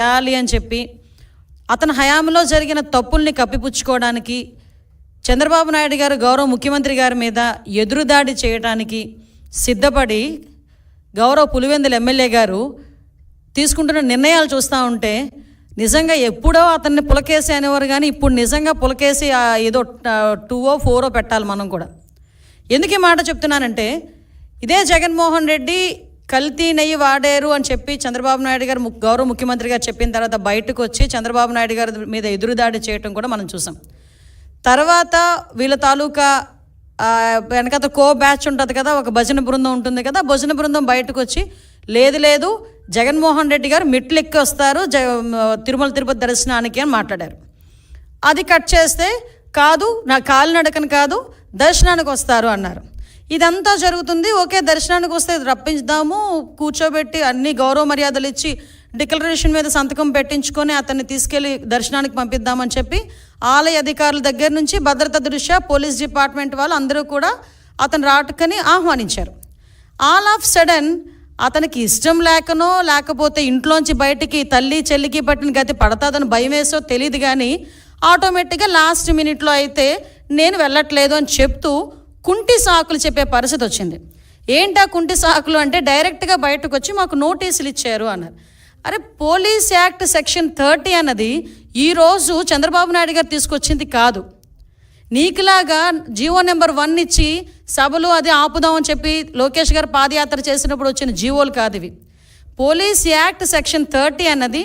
చేయాలి అని చెప్పి అతని హయాంలో జరిగిన తప్పుల్ని కప్పిపుచ్చుకోవడానికి చంద్రబాబు నాయుడు గారు గౌరవ ముఖ్యమంత్రి గారి మీద ఎదురుదాడి చేయడానికి సిద్ధపడి గౌరవ పులివెందుల ఎమ్మెల్యే గారు తీసుకుంటున్న నిర్ణయాలు చూస్తూ ఉంటే నిజంగా ఎప్పుడో అతన్ని పులకేసి అనేవారు, కానీ ఇప్పుడు నిజంగా పులకేసి ఏదో 2 or 4 పెట్టాలి మనం కూడా. ఎందుకు ఈ మాట చెప్తున్నానంటే, ఇదే జగన్మోహన్ రెడ్డి కల్తీ నెయ్యి వాడారు అని చెప్పి చంద్రబాబు నాయుడు గారు గౌరవ ముఖ్యమంత్రి గారు చెప్పిన తర్వాత బయటకు వచ్చి చంద్రబాబు నాయుడు గారి మీద ఎదురుదాడి చేయటం కూడా మనం చూసాం. తర్వాత వీళ్ళ తాలూకా వెనకత బ్యాచ్ ఉంటుంది కదా, ఒక భజన బృందం ఉంటుంది కదా, భజన బృందం బయటకు వచ్చి లేదు జగన్మోహన్ రెడ్డి గారు మెట్లు ఎక్కి వస్తారు తిరుమల తిరుపతి దర్శనానికి అని మాట్లాడారు. అది కట్ చేస్తే కాదు, నా కాలినడకని కాదు దర్శనానికి వస్తారు అన్నారు. ఇదంతా జరుగుతుంది. ఓకే, దర్శనానికి వస్తే రప్పించుదాము, కూర్చోబెట్టి అన్ని గౌరవ మర్యాదలు ఇచ్చి డిక్లరేషన్ మీద సంతకం పెట్టించుకొని అతన్ని తీసుకెళ్ళి దర్శనానికి పంపిద్దామని చెప్పి ఆలయ అధికారుల దగ్గర నుంచి భద్రత దృష్ట్యా పోలీస్ డిపార్ట్మెంట్ వాళ్ళు అందరూ కూడా అతను రాటుకని ఆహ్వానించారు. ఆల్ ఆఫ్ సడన్ అతనికి ఇష్టం లేకనో లేకపోతే ఇంట్లోంచి బయటికి తల్లి చెల్లికి పట్టిన గతి పడతాదని భయం వేసో తెలియదు, కానీ ఆటోమేటిక్గా లాస్ట్ మినిట్లో అయితే నేను వెళ్ళట్లేదు అని చెప్తూ కుంటి సాకులు చెప్పే పరిస్థితి వచ్చింది. ఏంటా కుంటి సాకులు అంటే డైరెక్ట్గా బయటకు వచ్చి మాకు నోటీసులు ఇచ్చారు అన్నారు. అరే, పోలీస్ యాక్ట్ సెక్షన్ 30 అన్నది ఈరోజు చంద్రబాబు నాయుడు గారు తీసుకొచ్చింది కాదు. నీకులాగా జీవో నెంబర్ 1 ఇచ్చి సభలు అది ఆపుదామని చెప్పి లోకేష్ గారు పాదయాత్ర చేసినప్పుడు వచ్చిన జీవోలు కాదు ఇవి. పోలీస్ యాక్ట్ సెక్షన్ 30 అన్నది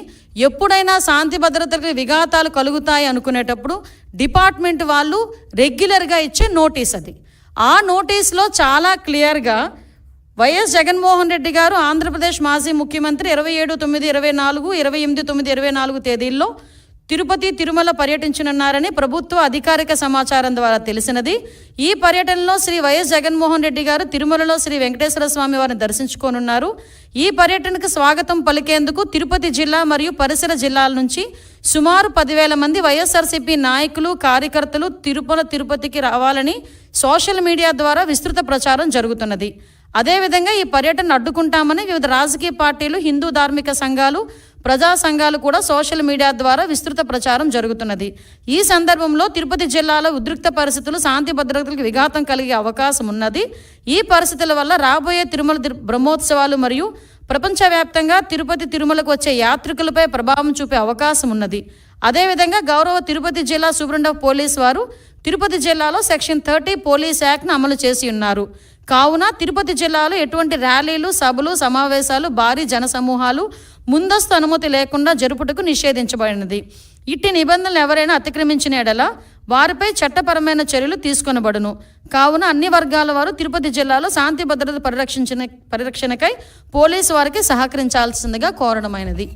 ఎప్పుడైనా శాంతి భద్రతలకు విఘాతాలు కలుగుతాయి అనుకునేటప్పుడు డిపార్ట్మెంట్ వాళ్ళు రెగ్యులర్గా ఇచ్చే నోటీస్ అది. ఆ నోటీస్లో చాలా క్లియర్గా వైఎస్ జగన్మోహన్ రెడ్డి గారు ఆంధ్రప్రదేశ్ మాజీ ముఖ్యమంత్రి 27/9/24, 28/9/24 తేదీల్లో తిరుపతి తిరుమల పర్యటించనున్నారని ప్రభుత్వ అధికారిక సమాచారం ద్వారా తెలిసినది. ఈ పర్యటనలో శ్రీ వైఎస్ జగన్మోహన్ రెడ్డి గారు తిరుమలలో శ్రీ వెంకటేశ్వర స్వామి వారిని దర్శించుకోనున్నారు. ఈ పర్యటనకు స్వాగతం పలికేందుకు తిరుపతి జిల్లా మరియు పరిసర జిల్లాల నుంచి సుమారు 10,000 మంది వైఎస్ఆర్సీపీ నాయకులు కార్యకర్తలు తిరుపతికి రావాలని సోషల్ మీడియా ద్వారా విస్తృత ప్రచారం జరుగుతున్నది. అదేవిధంగా ఈ పర్యటన అడ్డుకుంటామని వివిధ రాజకీయ పార్టీలు, హిందూ ధార్మిక సంఘాలు, ప్రజా సంఘాలు కూడా సోషల్ మీడియా ద్వారా విస్తృత ప్రచారం జరుగుతున్నది. ఈ సందర్భంలో తిరుపతి జిల్లాలో ఉద్రిక్త పరిస్థితులు, శాంతి భద్రతలకు విఘాతం కలిగే అవకాశం ఉన్నది. ఈ పరిస్థితుల వల్ల రాబోయే తిరుమల బ్రహ్మోత్సవాలు మరియు ప్రపంచవ్యాప్తంగా తిరుపతి తిరుమలకు వచ్చే యాత్రికులపై ప్రభావం చూపే అవకాశం ఉన్నది. అదేవిధంగా గౌరవ తిరుపతి జిల్లా సూపరింటెండెంట్ ఆఫ్ పోలీస్ వారు తిరుపతి జిల్లాలో సెక్షన్ 30 పోలీస్ యాక్ట్ను అమలు చేసి ఉన్నారు. కావున తిరుపతి జిల్లాలో ఎటువంటి ర్యాలీలు, సభలు, సమావేశాలు, భారీ జనసమూహాలు ముందస్తు అనుమతి లేకుండా జరుపుటకు నిషేధించబడినది. ఇట్టి నిబంధనలు ఎవరైనా అతిక్రమించిన ఎడల వారిపై చట్టపరమైన చర్యలు తీసుకొనబడును. కావున అన్ని వర్గాల వారు తిరుపతి జిల్లాలో శాంతి భద్రత పరిరక్షణకై పోలీసు వారికి సహకరించాల్సిందిగా కోరడమైనది.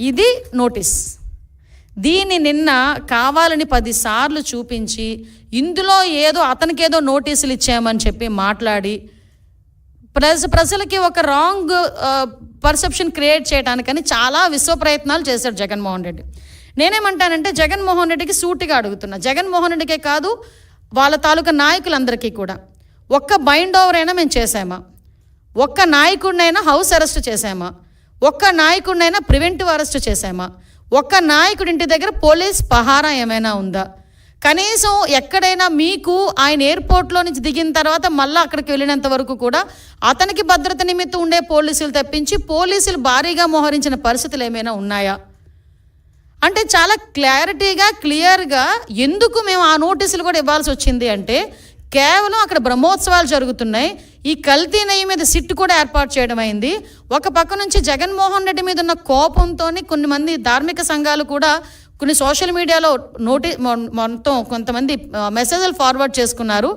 ఇది నోటీస్. దీన్ని నిన్న కావాలని 10 సార్లు చూపించి ఇందులో ఏదో అతనికేదో నోటీసులు ఇచ్చామని చెప్పి మాట్లాడి ప్రజలకి ఒక రాంగ్ పర్సెప్షన్ క్రియేట్ చేయడానికని చాలా విశ్వ ప్రయత్నాలు చేశాడు జగన్మోహన్ రెడ్డి. నేనేమంటానంటే జగన్మోహన్ రెడ్డికి సూటిగా అడుగుతున్నా, జగన్మోహన్ రెడ్డికే కాదు వాళ్ళ తాలూకా నాయకులందరికీ కూడా, ఒక్క బైండ్ ఓవర్ అయినా మేము చేసామా? ఒక్క నాయకుడినైనా హౌస్ అరెస్ట్ చేసామా? ఒక్క నాయకుడినైనా ప్రివెంటివ్ అరెస్ట్ చేసామా? ఒక్క నాయకుడి ఇంటి దగ్గర పోలీస్ పహారా ఏమైనా ఉందా? కనీసం ఎక్కడైనా మీకు ఆయన ఎయిర్పోర్ట్లో నుంచి దిగిన తర్వాత మళ్ళీ అక్కడికి వెళ్ళినంత వరకు కూడా అతనికి భద్రత నిమిత్తం ఉండే పోలీసులు తప్పించి పోలీసులు భారీగా మోహరించిన పరిస్థితులు ఏమైనా ఉన్నాయా? అంటే చాలా క్లారిటీగా, క్లియర్గా ఎందుకు మేము ఆ నోటీసులు కూడా ఇవ్వాల్సి వచ్చింది అంటే కేవలం అక్కడ బ్రహ్మోత్సవాలు జరుగుతున్నాయి. ఈ కల్తీ నెయ్యి మీద సిట్ కూడా ఏర్పాటు చేయడం అయింది. ఒక పక్క నుంచి జగన్మోహన్ రెడ్డి మీద ఉన్న కోపంతో కొన్ని మంది ధార్మిక సంఘాలు కూడా కొన్ని సోషల్ మీడియాలో మొత్తం కొంతమంది మెసేజ్లు ఫార్వర్డ్ చేసుకున్నారు.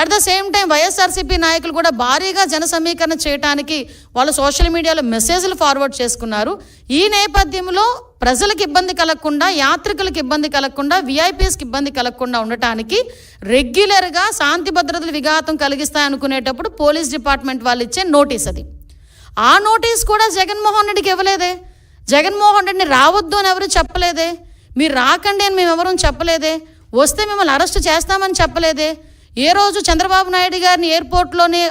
At the same time YSRCP నాయకులు కూడా భారీగా జన సమీకరణ చేయడానికి వాళ్ళు సోషల్ మీడియాలో మెసేజ్లు ఫార్వర్డ్ చేసుకున్నారు. ఈ నేపథ్యంలో ప్రజలకు ఇబ్బంది కలగకుండా, యాత్రికులకు ఇబ్బంది కలగకుండా, విఐపీస్కి ఇబ్బంది కలగకుండా ఉండటానికి రెగ్యులర్గా శాంతి భద్రతలు విఘాతం కలిగిస్తాయనుకునేటప్పుడు పోలీస్ డిపార్ట్మెంట్ వాళ్ళు ఇచ్చే నోటీస్ అది. ఆ నోటీస్ కూడా జగన్మోహన్ రెడ్డికి ఇవ్వలేదే. జగన్మోహన్ రెడ్డిని రావద్దు అని ఎవరు చెప్పలేదే. మీరు రాకండి అని మేము ఎవరూ చెప్పలేదే. వస్తే మిమ్మల్ని అరెస్ట్ చేస్తామని చెప్పలేదే. ఏ రోజు చంద్రబాబు నాయుడు గారిని ఎయిర్పోర్ట్లోనే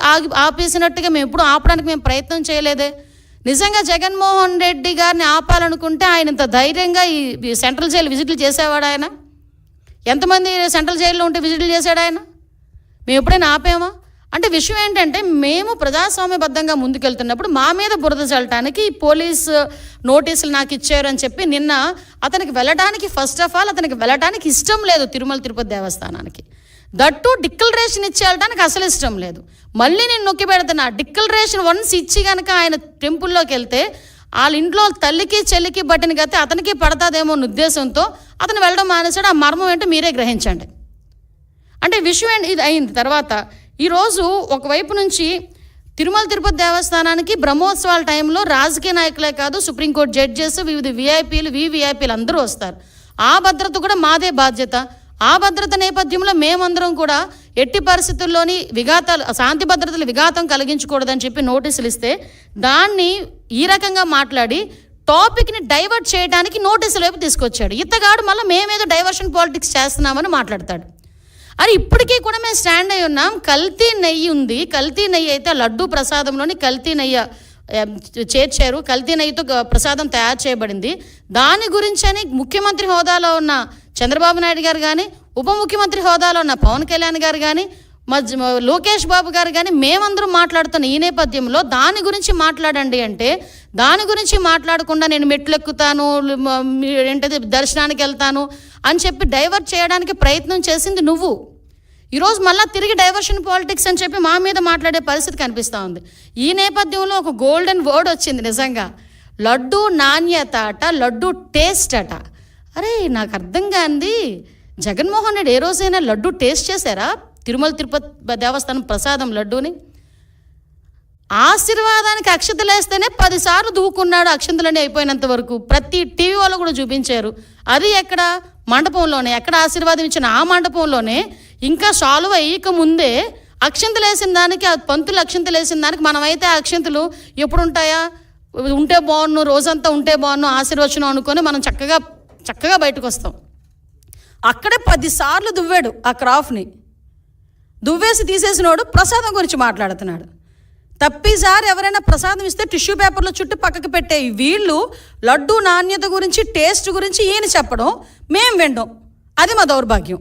ఆపేసినట్టుగా మేము ఎప్పుడు ఆపడానికి మేము ప్రయత్నం చేయలేదే. నిజంగా జగన్మోహన్ రెడ్డి గారిని ఆపాలనుకుంటే ఆయన ఇంత ధైర్యంగా ఈ సెంట్రల్ జైలు విజిట్లు చేసేవాడు ఆయన? ఎంతమంది సెంట్రల్ జైల్లో ఉంటే విజిట్లు చేశాడు ఆయన? మేము ఎప్పుడైనా ఆపామా? అంటే విషయం ఏంటంటే, మేము ప్రజాస్వామ్యబద్ధంగా ముందుకెళ్తున్నప్పుడు మా మీద బురద చల్లటానికి పోలీసు నోటీసులు నాకు ఇచ్చారు అని చెప్పి నిన్న అతనికి వెళ్ళడానికి, ఫస్ట్ ఆఫ్ ఆల్ అతనికి వెళ్ళడానికి ఇష్టం లేదు తిరుమల తిరుపతి దేవస్థానానికి. దట్టు డిక్లరేషన్ ఇచ్చి వెళ్ళడానికి అసలు ఇష్టం లేదు. మళ్ళీ నేను నొక్కి పెడుతున్నా, డిక్లరేషన్ వన్స్ ఇచ్చి కనుక ఆయన టెంపుల్లోకి వెళ్తే వాళ్ళ ఇంట్లో తల్లికి చెల్లికి బట్టిన గతే అతనికి పడతాదేమో అన్న ఉద్దేశంతో అతను వెళ్ళడం మానేశాడు. ఆ మర్మం ఏంటో మీరే గ్రహించండి. అంటే విషయం ఇది అయింది. తర్వాత ఈరోజు ఒకవైపు నుంచి తిరుమల తిరుపతి దేవస్థానానికి బ్రహ్మోత్సవాల టైంలో రాజకీయ నాయకులే కాదు, సుప్రీంకోర్టు జడ్జెస్, వివిధ విఐపీలు అందరూ వస్తారు. ఆ భద్రత కూడా మాదే బాధ్యత. ఆ భద్రత నేపథ్యంలో మేమందరం కూడా ఎట్టి పరిస్థితుల్లోని శాంతి భద్రతలు విఘాతం కలిగించకూడదని చెప్పి నోటీసులు ఇస్తే దాన్ని ఈ రకంగా మాట్లాడి టాపిక్ని డైవర్ట్ చేయడానికి నోటీసుల వైపు తీసుకొచ్చాడు. ఇతగాడు మళ్ళీ మేమేదో డైవర్షన్ పాలిటిక్స్ చేస్తున్నామని మాట్లాడతాడు. అరే ఇప్పటికీ కూడా మేము స్టాండ్ అయి ఉన్నాం. కల్తీ నెయ్యి ఉంది. కల్తీ నెయ్యి అయితే లడ్డూ ప్రసాదంలోని కల్తీ నెయ్యి చేర్చారు. కల్తీ నెయ్యితో ప్రసాదం తయారు చేయబడింది. దాని గురించని ముఖ్యమంత్రి హోదాలో ఉన్న చంద్రబాబు నాయుడు గారు కానీ, ఉప ముఖ్యమంత్రి హోదాలో ఉన్న పవన్ కళ్యాణ్ గారు కానీ, లోకేష్ బాబు గారు కానీ మేమందరం మాట్లాడుతున్న ఈ నేపథ్యంలో దాని గురించి మాట్లాడండి అంటే, దాని గురించి మాట్లాడకుండా నేను మెట్లు ఎక్కుతాను, ఏంటది దర్శనానికి వెళ్తాను అని చెప్పి డైవర్ట్ చేయడానికి ప్రయత్నం చేసింది నువ్వు. ఈరోజు మళ్ళీ తిరిగి డైవర్షన్ పాలిటిక్స్ అని చెప్పి మా మీద మాట్లాడే పరిస్థితి కనిపిస్తూ ఉంది. ఈ నేపథ్యంలో ఒక గోల్డెన్ వర్డ్ వచ్చింది నిజంగా, లడ్డు నాణ్యత అట, లడ్డు టేస్ట్ అట. అరే నాకు అర్థం కాంది, జగన్మోహన్ రెడ్డి ఏ రోజైనా లడ్డు టేస్ట్ చేశారా? తిరుమల తిరుపతి దేవస్థానం ప్రసాదం లడ్డూని ఆశీర్వాదానికి అక్షతలు వేస్తేనే 10 సార్లు దూకున్నాడు. అక్షంతలన్నీ అయిపోయినంత వరకు ప్రతి టీవీ వాళ్ళు కూడా చూపించారు. అది ఎక్కడ? మండపంలోనే. ఎక్కడ ఆశీర్వాదం ఇచ్చిన ఆ మండపంలోనే. ఇంకా సాల్వ్ అయ్యక ముందే అక్షంతలు వేసిన దానికి, ఆ పంతులు అక్షంతలు వేసిన దానికి మనమైతే ఆ అక్షంతలు ఎప్పుడు ఉంటాయా? ఉంటే బాగున్ను, రోజంతా ఉంటే బాగున్ను, ఆశీర్వచనం అనుకొని మనం చక్కగా బయటకు వస్తాం. అక్కడే 10 సార్లు దువ్వాడు ఆ క్రాఫ్ని. దువ్వేసి తీసేసినోడు ప్రసాదం గురించి మాట్లాడుతున్నాడు. తప్పిసారి ఎవరైనా ప్రసాదం ఇస్తే టిష్యూ పేపర్లో చుట్టూ పక్కకి పెట్టే వీళ్ళు లడ్డు నాణ్యత గురించి, టేస్ట్ గురించి ఈయన చెప్పడం, మేం వినడం, అది మా దౌర్భాగ్యం.